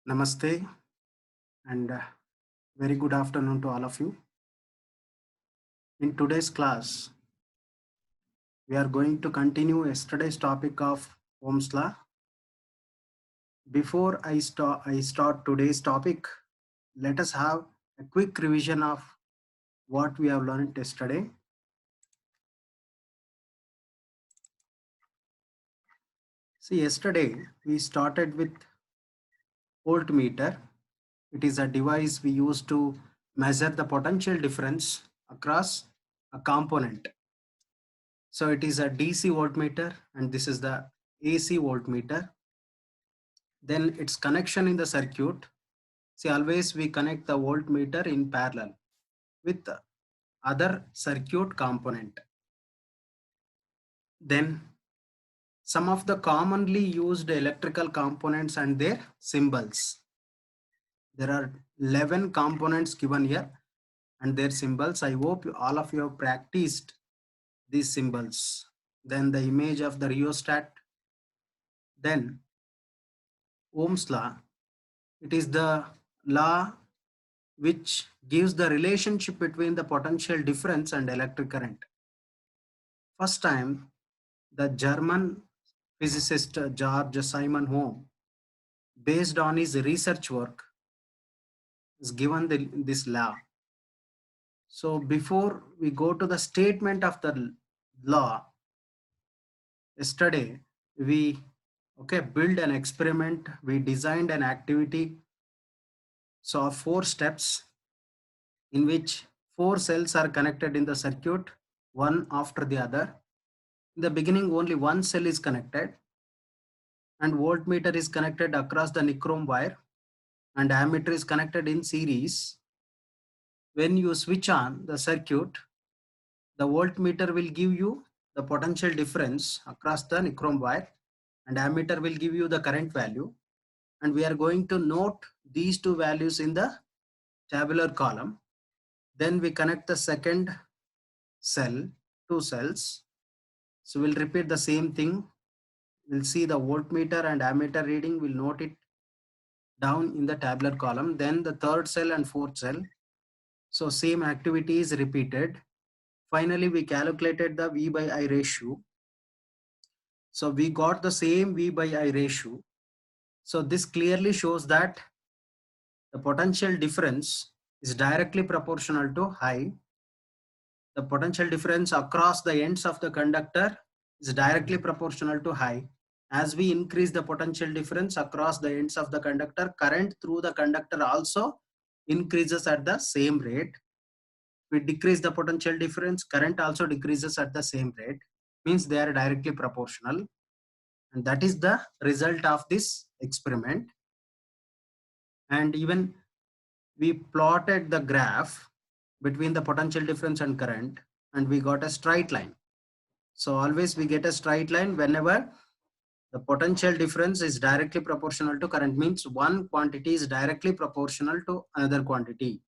Namaste and very good afternoon to all of you. In today's class, we are going to continue yesterday's topic of Ohm's law. Before I start today's topic, let us have a quick revision of what we have learned yesterday. See, yesterday we started with voltmeter. It is a device we use to measure the potential difference across a component. So it is a DC voltmeter and this is the AC voltmeter. Then its connection in the circuit. See, always we connect the voltmeter in parallel with the other circuit component. Then some of the commonly used electrical components and their symbols. There are 11 components given here and their symbols. I hope all of you have practiced these symbols. Then the image of the rheostat. Then Ohm's law. It is the law which gives the relationship between the potential difference and electric current. First time, the German physicist George Simon Ohm, based on his research work, is given this law. So before we go to the statement of the law, yesterday we build an experiment, we designed an activity. So 4 steps in which 4 cells are connected in the circuit, one after the other. In the beginning, only one cell is connected and voltmeter is connected across the nichrome wire and ammeter is connected in series. When you switch on the circuit, the voltmeter will give you the potential difference across the nichrome wire and ammeter will give you the current value. And we are going to note these two values in the tabular column. Then we connect the second cell, 2 cells. So we'll repeat the same thing. We'll see the voltmeter and ammeter reading. We'll note it down in the tabular column. Then the third cell and fourth cell. So same activity is repeated. Finally, we calculated the V by I ratio. So we got the same V by I ratio. So this clearly shows that the potential difference is directly proportional to I. The potential difference across the ends of the conductor is directly proportional to I. As we increase the potential difference across the ends of the conductor, current through the conductor also increases at the same rate. We decrease the potential difference, current also decreases at the same rate, means they are directly proportional. And that is the result of this experiment. And even we plotted the graph between the potential difference and current and we got a straight line. So always we get a straight line whenever the potential difference is directly proportional to current, means one quantity is directly proportional to another quantity.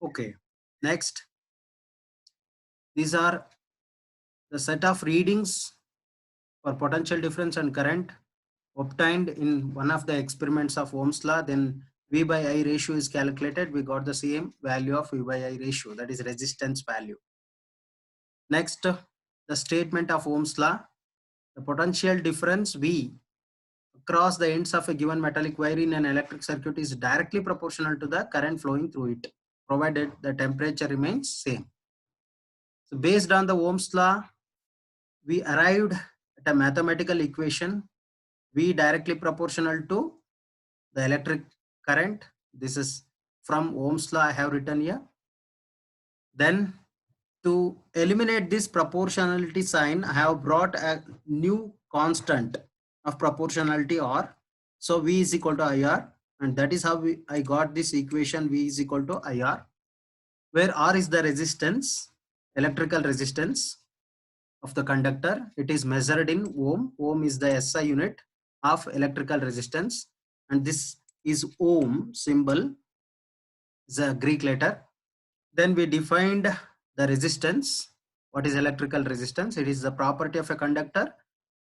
Okay, next, these are the set of readings for potential difference and current obtained in one of the experiments of Ohm's law. Then V by I ratio is calculated. We got the same value of V by I ratio, that is resistance value. Next, the statement of Ohm's law. The potential difference V across the ends of a given metallic wire in an electric circuit is directly proportional to the current flowing through it, provided the temperature remains same. So based on the Ohm's law, we arrived at a mathematical equation, V directly proportional to the electric current. This is from Ohm's law I have written here. Then to eliminate this proportionality sign, I have brought a new constant of proportionality R. So V is equal to IR, and that is how I got this equation V is equal to IR, where R is the resistance, electrical resistance of the conductor. It is measured in ohm. Ohm is the SI unit of electrical resistance, and this is ohm symbol, is a Greek letter. Then we defined the resistance. What is electrical resistance? It is the property of a conductor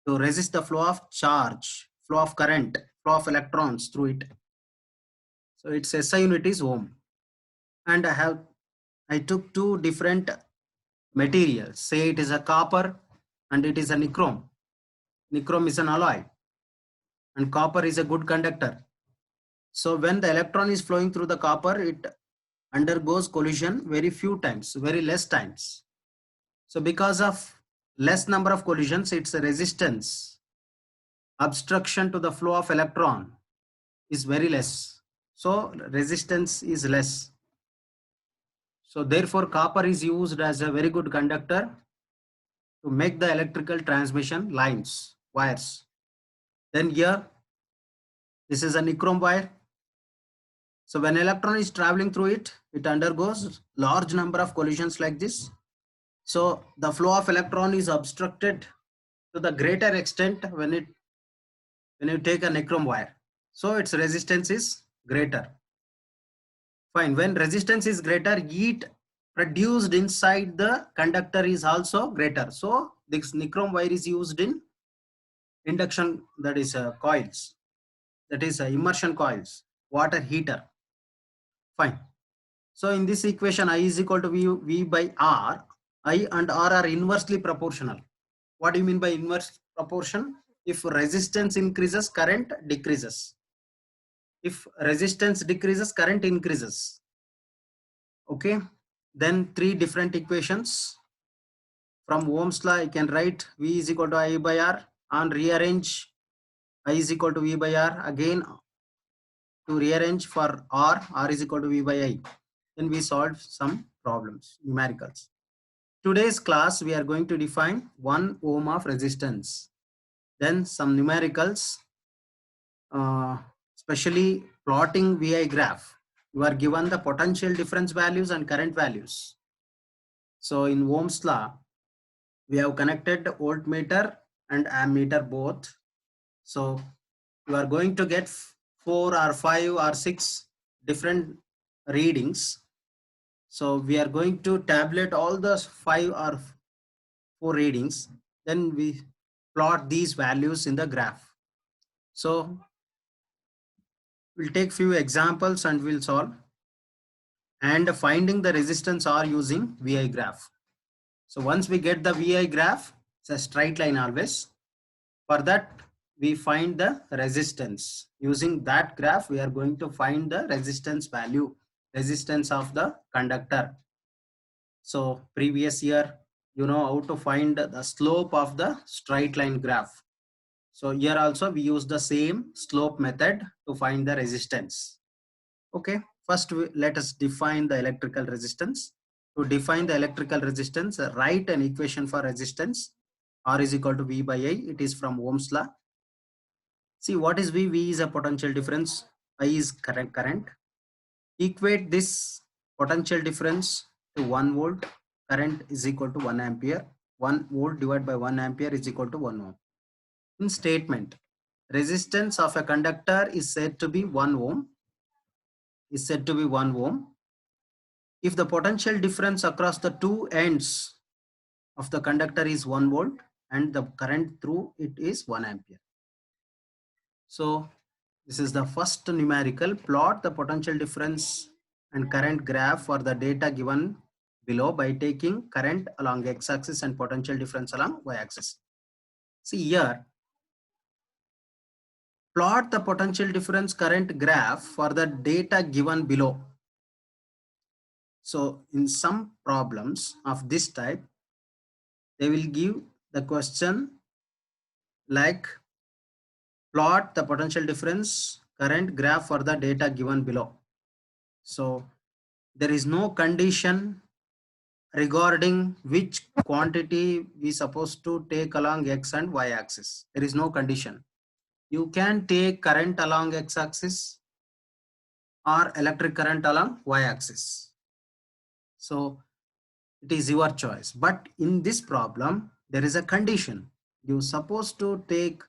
to resist the flow of charge, flow of current, flow of electrons through it. So its SI unit is ohm. And I took two different materials. Say it is a copper and it is a nichrome. Nichrome is an alloy and copper is a good conductor. So when the electron is flowing through the copper, it undergoes collision very few times, very less times. So because of less number of collisions, its resistance, obstruction to the flow of electron is very less. So resistance is less. So therefore copper is used as a very good conductor to make the electrical transmission lines, wires. Then here, this is a nichrome wire. So when electron is traveling through it, it undergoes large number of collisions like this. So the flow of electron is obstructed to the greater extent when you take a nichrome wire. So its resistance is greater. Fine. When resistance is greater, heat produced inside the conductor is also greater. So this nichrome wire is used in induction, that is coils, that is immersion coils, water heater. Fine. So in this equation, I is equal to V by R. I and R are inversely proportional. What do you mean by inverse proportion? If resistance increases, current decreases. If resistance decreases, current increases. Okay. Then three different equations. From Ohm's law, I can write V is equal to I by R. And rearrange I is equal to V by R. Again, to rearrange for R is equal to V by I. Then we solve some problems, numericals. Today's class, we are going to define 1 ohm of resistance. Then some numericals, especially plotting VI graph. You are given the potential difference values and current values. So in Ohm's law, we have connected voltmeter and ammeter both. So you are going to get 4 or 5 or 6 different readings. So we are going to tabulate all the 5 or 4 readings. Then we plot these values in the graph. So we'll take few examples and we'll solve. And finding the resistance R using VI graph. So once we get the VI graph, it's a straight line always. For that, we find the resistance. Using that graph, we are going to find the resistance value, resistance of the conductor. So previous year, you know how to find the slope of the straight line graph. So here also we use the same slope method to find the resistance. Okay, first let us define the electrical resistance. To define the electrical resistance, write an equation for resistance. R is equal to V by I. It is from Ohm's law. See what is V? V is a potential difference. I is current. Equate this potential difference to 1 volt. Current is equal to 1 ampere. 1 volt divided by 1 ampere is equal to 1 ohm. In statement, resistance of a conductor is said to be 1 ohm. Is said to be 1 ohm if the potential difference across the two ends of the conductor is 1 volt and the current through it is 1 ampere. So this is the first numerical. Plot the potential difference and current graph for the data given below by taking current along x-axis and potential difference along y-axis. See here, plot the potential difference current graph for the data given below. So in some problems of this type, they will give the question like plot the potential difference current graph for the data given below. So there is no condition regarding which quantity we supposed to take along x and y axis. There is no condition. You can take current along x axis or electric current along y axis. So it is your choice. But in this problem, there is a condition. You supposed to take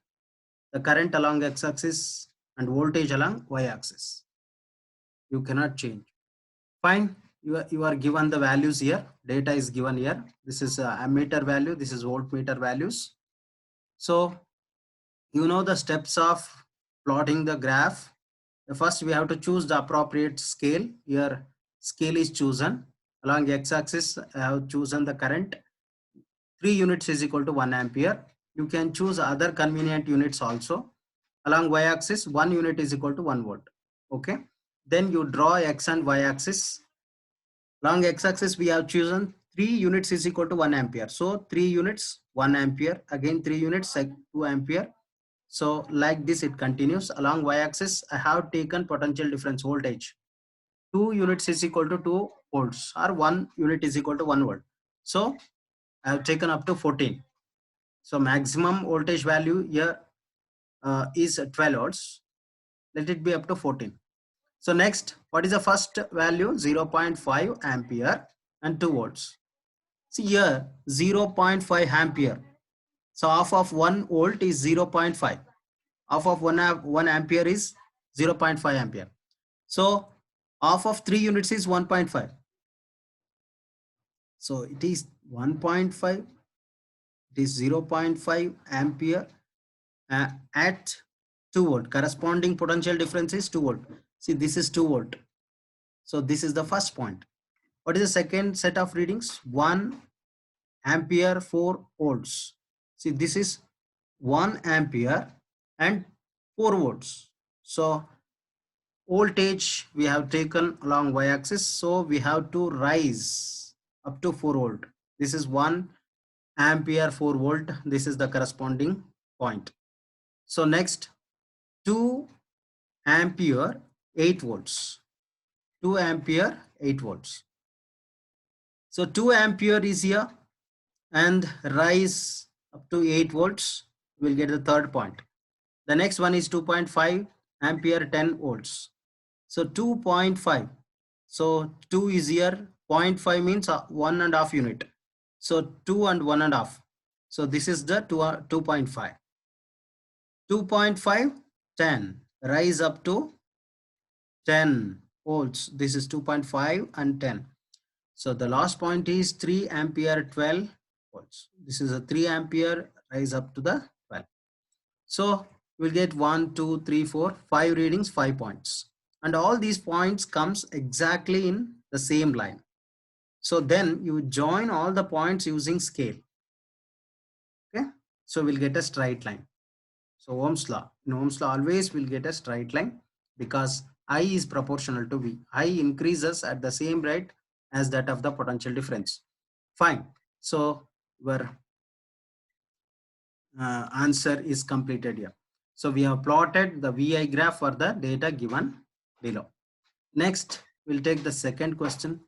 the current along x axis and voltage along y axis. You cannot change. Fine. You are given the values here. Data is given here. This is ammeter value. This is voltmeter values. So you know the steps of plotting the graph. First, we have to choose the appropriate scale. Here, scale is chosen. Along x-axis, I have chosen the current. 3 units is equal to 1 ampere. You can choose other convenient units also. Along y-axis, 1 unit is equal to 1 volt. Okay. Then you draw x and y-axis. Along x-axis, we have chosen 3 units is equal to 1 ampere. So 3 units, 1 ampere. Again 3 units, 2 ampere. So like this it continues. Along y-axis, I have taken potential difference voltage. 2 units is equal to 2 volts or 1 unit is equal to 1 volt. So I have taken up to 14. So maximum voltage value here is 12 volts. Let it be up to 14. So next, what is the first value? 0.5 ampere and 2 volts. See here 0.5 ampere. So half of 1 volt is 0.5. Half of 1 ampere is 0.5 ampere. So half of 3 units is 1.5. So it is 1.5. It is 0.5 ampere at 2 volt. Corresponding potential difference is 2 volt. See, this is 2 volt. So this is the first point. What is the second set of readings? 1 ampere 4 volts. See, this is 1 ampere and 4 volts. So voltage we have taken along y-axis. So we have to rise up to 4 volt. This is 1 ampere 4 volt. This is the corresponding point. So next 2 ampere 8 volts. 2 ampere 8 volts. So 2 ampere is here and rise up to 8 volts. We'll get the third point. The next one is 2.5 ampere 10 volts. So 2.5. So 2 is here. 0.5 means 1.5 unit. So 2 and 1.5. So this is the 2.5. 2.5, 10. Rise up to 10 volts. This is 2.5 and 10. So the last point is 3 ampere 12 volts. This is a 3 ampere rise up to the 12. So we'll get 1, 2, 3, 4, 5 readings, 5 points. And all these points comes exactly in the same line. So then you join all the points using scale. Okay. So we'll get a straight line. So Ohm's law. In Ohm's law, always we'll get a straight line because I is proportional to V. I increases at the same rate as that of the potential difference. Fine. So our answer is completed here. So we have plotted the VI graph for the data given below. Next, we'll take the second question.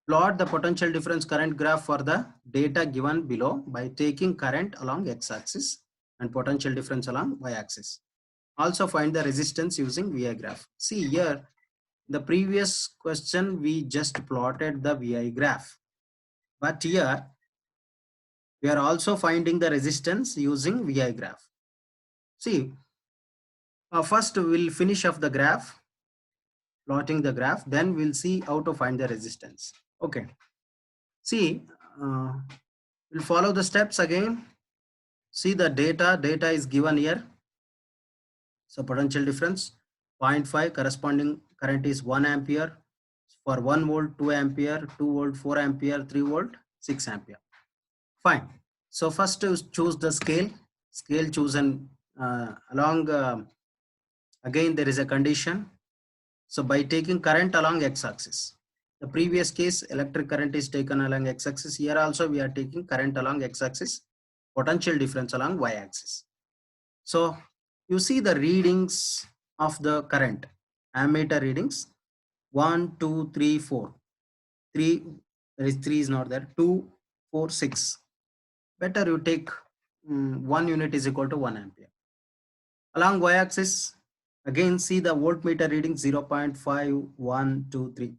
Plot the potential difference current graph for the data given below by taking current along x-axis and potential difference along y-axis. Also find the resistance using VI graph. See here, the previous question we just plotted the VI graph. But here, we are also finding the resistance using VI graph. See, first we'll finish off the graph, plotting the graph, then we'll see how to find the resistance. Okay. See, we'll follow the steps again. See the data is given here. So potential difference 0.5, corresponding current is 1 ampere. For 1 volt, 2 ampere, 2 volt, 4 ampere, 3 volt, 6 ampere. Fine. So first to choose the scale chosen along, again there is a condition. So by taking current along x-axis, the previous case electric current is taken along x-axis. Here also we are taking current along x-axis, potential difference along y-axis. So you see the readings of the current, ammeter readings 1, 2, 3, 4. 3, there is 3 is not there, 2, 4, 6. Better you take 1 unit is equal to 1 ampere. Along y-axis, again see the voltmeter reading 0.5, 1, 2, 3.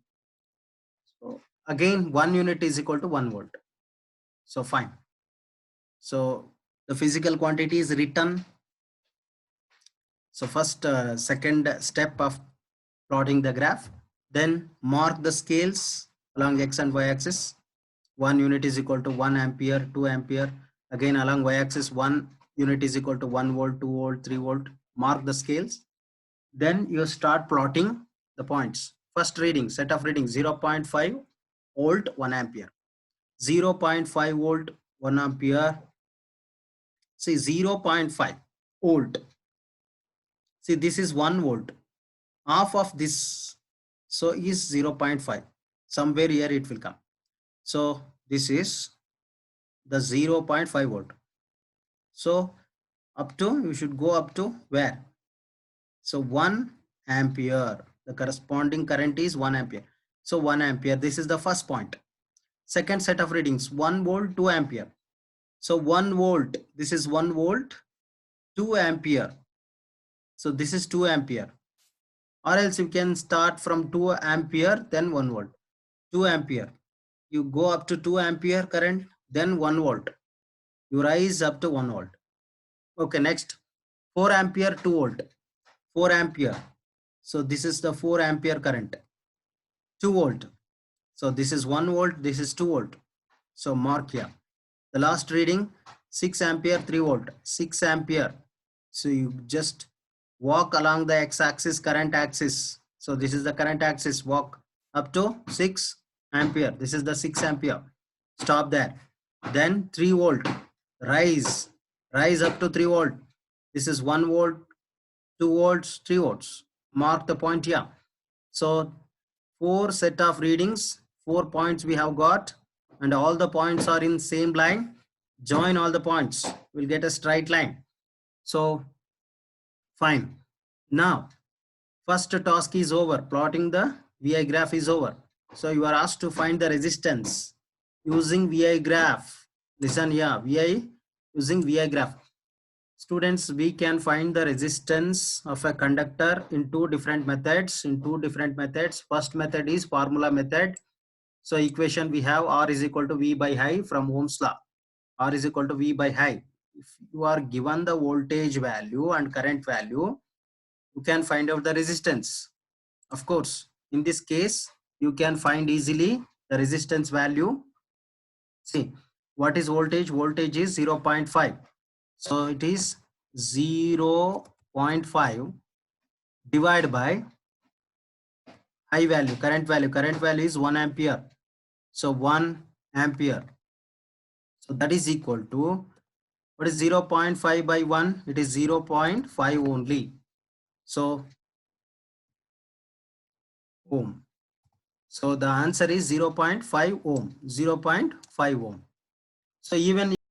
So again 1 unit is equal to 1 volt. So fine. So the physical quantity is written. So first second step of plotting the graph, then mark the scales along x and y axis. 1 unit is equal to 1 ampere, 2 ampere. Again along y axis 1 unit is equal to 1 volt, 2 volt, 3 volt. Mark the scales. Then you start plotting the points. First reading, set of reading 0.5 volt 1 ampere, 0.5 volt 1 ampere. See 0.5 volt. See, this is 1 volt. Half of this so is 0.5. Somewhere here it will come. So this is the 0.5 volt. So up to, you should go up to where? So 1 ampere, the corresponding current is 1 ampere. So 1 ampere, this is the first point. Second set of readings, 1 volt 2 ampere. So 1 volt, this is 1 volt 2 ampere. So this is 2 ampere, or else you can start from 2 ampere then 1 volt. 2 ampere, you go up to 2 ampere current, then 1 volt, you rise up to 1 volt. Okay, next 4 ampere 2 volt, 4 ampere. So this is the 4 ampere current, 2 volt. So this is 1 volt, this is 2 volt. So mark here. The last reading 6 ampere 3 volt, 6 ampere. So you just walk along the x-axis, current axis. So this is the current axis, walk up to 6 ampere. This is the 6 ampere. Stop there. Then 3 volt, rise up to 3 volt. This is 1 volt, 2 volts, 3 volts. Mark the point here. So 4 set of readings, 4 points we have got, and all the points are in same line. Join all the points, we'll get a straight line. So fine. Now first task is over, plotting the VI graph is over. So you are asked to find the resistance using VI graph. Listen here, VI using VI graph. Students, we can find the resistance of a conductor in two different methods. First method is formula method. So equation we have R is equal to V by I from Ohm's law. R is equal to V by I. If you are given the voltage value and current value, you can find out the resistance. Of course, in this case, you can find easily the resistance value. See, what is voltage? Voltage is 0.5. So it is 0.5 divided by I value, current value. Current value is 1 ampere. So 1 ampere. So that is equal to, what is 0.5 by 1? It is 0.5 only. So ohm. So the answer is 0.5 ohm. 0.5 ohm. So even